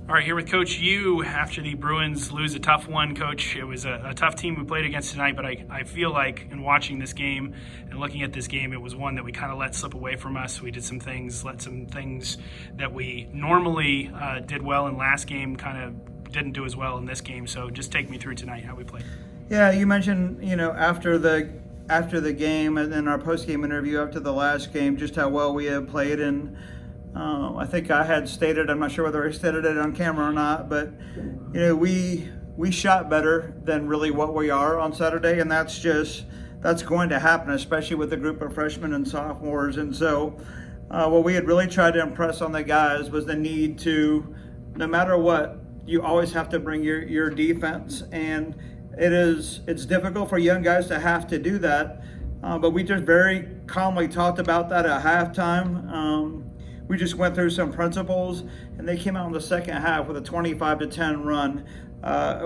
All right, here with Coach U after the Bruins lose a tough one. Coach, it was a tough team we played against tonight, but I feel like in watching this game and looking at this game, it was one that we kind of let slip away from us. We did some things, let some things that we normally did well in last game kind of didn't do as well in this game. So just take me through tonight, how we played. Yeah, you mentioned, after the game and then our postgame interview after the last game, just how well we had played. And I think I had stated, I'm not sure whether I stated it on camera or not, but we shot better than really what we are on Saturday, and that's going to happen, especially with a group of freshmen and sophomores. And so what we had really tried to impress on the guys was the need to, no matter what, you always have to bring your defense, and it's difficult for young guys to have to do that, but we just very calmly talked about that at halftime. We just went through some principles, and they came out in the second half with a 25-10 run,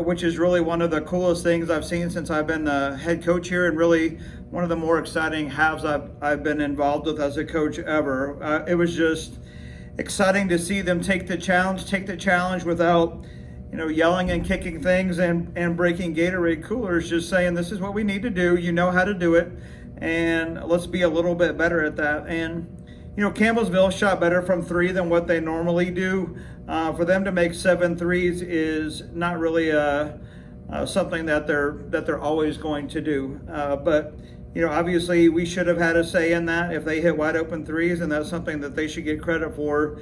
which is really one of the coolest things I've seen since I've been the head coach here, and really one of the more exciting halves I've been involved with as a coach ever. It was just exciting to see them take the challenge without yelling and kicking things and breaking Gatorade coolers, just saying this is what we need to do, you know how to do it, and let's be a little bit better at that. And Campbellsville shot better from three than what they normally do. For them to make 7 threes is not really something that they're always going to do. But obviously we should have had a say in that if they hit wide open threes, and that's something that they should get credit for.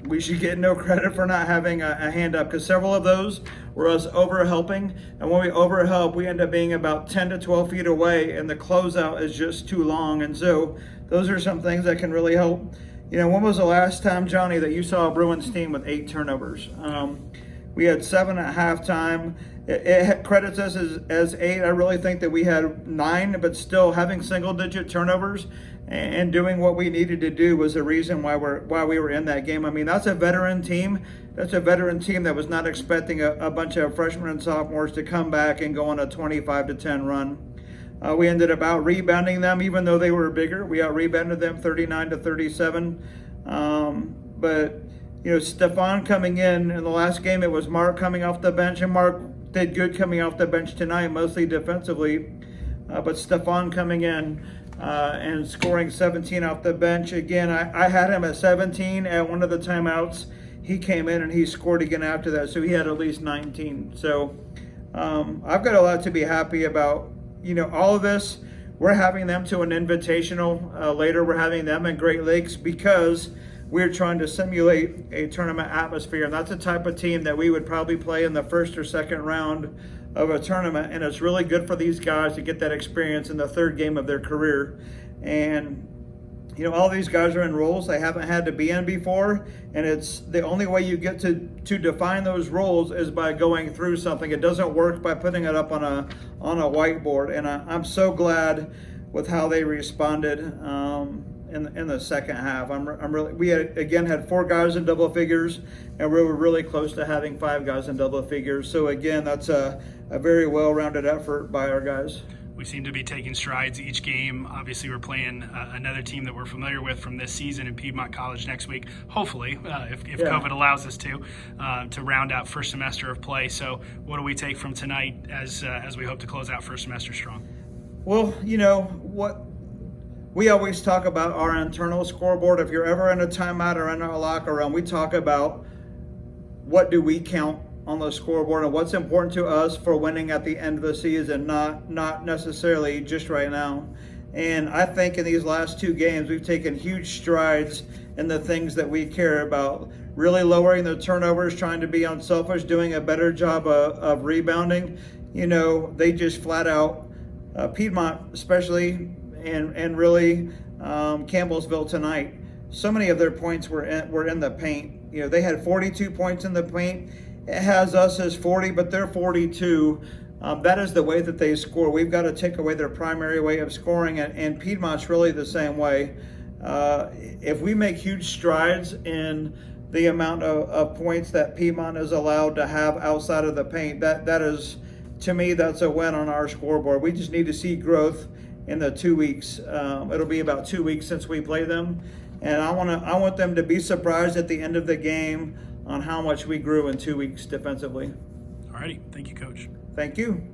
We should get no credit for not having a hand up, because several of those were us over-helping, and when we over-help, we end up being about 10 to 12 feet away, and the closeout is just too long. And so those are some things that can really help. When was the last time, Johnny, that you saw a Bruins team with 8 turnovers? We had 7 at halftime. It credits us as 8. I really think that we had 9, but still having single-digit turnovers and doing what we needed to do was the reason why we were in that game. I mean, that's a veteran team. That's a veteran team that was not expecting a bunch of freshmen and sophomores to come back and go on a 25-10 run. We ended up out-rebounding them, even though they were bigger. We out-rebounded them 39-37. But Stephon coming in the last game, it was Mark coming off the bench, and Mark did good coming off the bench tonight, mostly defensively. But Stephon coming in and scoring 17 off the bench. Again, I had him at 17 at one of the timeouts. He came in and he scored again after that, so he had at least 19. So I've got a lot to be happy about. All of this, we're having them to an invitational. Later, we're having them in Great Lakes because we're trying to simulate a tournament atmosphere. And that's the type of team that we would probably play in the first or second round of a tournament. And it's really good for these guys to get that experience in the third game of their career. And all these guys are in roles they haven't had to be in before, and it's the only way you get to define those roles is by going through something. It doesn't work by putting it up on a whiteboard. And I'm so glad with how they responded in the second half. We had 4 guys in double figures, and we were really close to having 5 guys in double figures. So again, that's a very well-rounded effort by our guys. We seem to be taking strides each game. Obviously, we're playing another team that we're familiar with from this season in Piedmont College next week, hopefully, if COVID allows us to round out first semester of play. So what do we take from tonight as we hope to close out first semester strong? Well, what we always talk about our internal scoreboard. If you're ever in a timeout or in a locker room, we talk about what do we count on the scoreboard and what's important to us for winning at the end of the season, not necessarily just right now. And I think in these last 2 games, we've taken huge strides in the things that we care about, really lowering the turnovers, trying to be unselfish, doing a better job of rebounding. They just flat out, Piedmont especially, and really Campbellsville tonight, so many of their points were in the paint. They had 42 points in the paint. It has us as 40, but they're 42. That is the way that they score. We've got to take away their primary way of scoring, and Piedmont's really the same way. If we make huge strides in the amount of points that Piedmont is allowed to have outside of the paint, that is, to me, that's a win on our scoreboard. We just need to see growth in the 2 weeks. It'll be about 2 weeks since we play them, and I want them to be surprised at the end of the game, how much we grew in 2 weeks defensively. All righty. Thank you, Coach. Thank you.